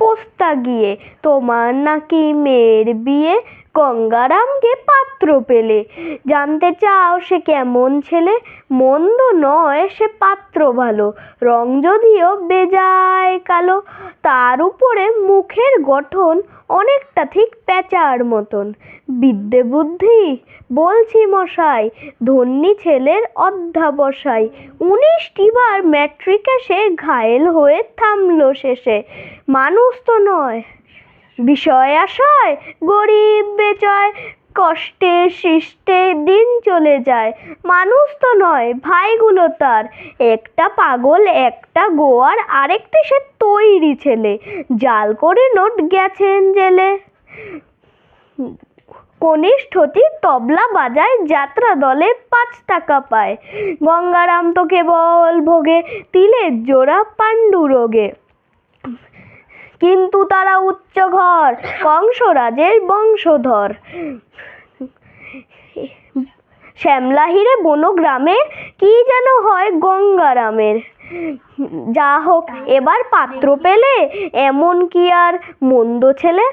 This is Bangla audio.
পোস্তা গিয়ে, তোমার নাকি মেয়ের বিয়ে, গঙ্গারামকে পাত্র পেলে। জানতে চাও সে কেমন ছেলে? মন্দ নয় সে পাত্র ভালো, রং যদিও বেজায় কালো। তার উপরে মুখের গঠন অনেকটা ঠিক প্যাঁচার মতন। বিদ্যে বুদ্ধি বলছি মশাই, ধন্যী ছেলের অধ্যাবসায়। 19টি বার ম্যাট্রিকে সে ঘায়েল হয়ে থামলো শেষে। মানুষ তো নয়, বিষয় আশয় গরিব বেচয়, কষ্টে সৃষ্টে দিন চলে যায়। মানুষ তো নয় ভাইগুলো তার, একটা পাগল একটা গোয়ার, আরেকটি সে তৈরি ছেলে, জাল করে নোট গেছেন জেলে। কনিষ্ঠটি তবলা বাজায়, যাত্রা দলে 5 টাকা পায়। গঙ্গারাম তো কেবল ভোগে তিলের জোড়া পাণ্ডুরোগে। কিন্তু তারা উচ্চ ঘর, কংসরাজের বংশধর। শ্যামলাহিরে বনগ্রামে কি যেন হয় গঙ্গারামের। যা হোক, এবার পাত্র পেলে, এমন কি আর মন্দ ছেলে?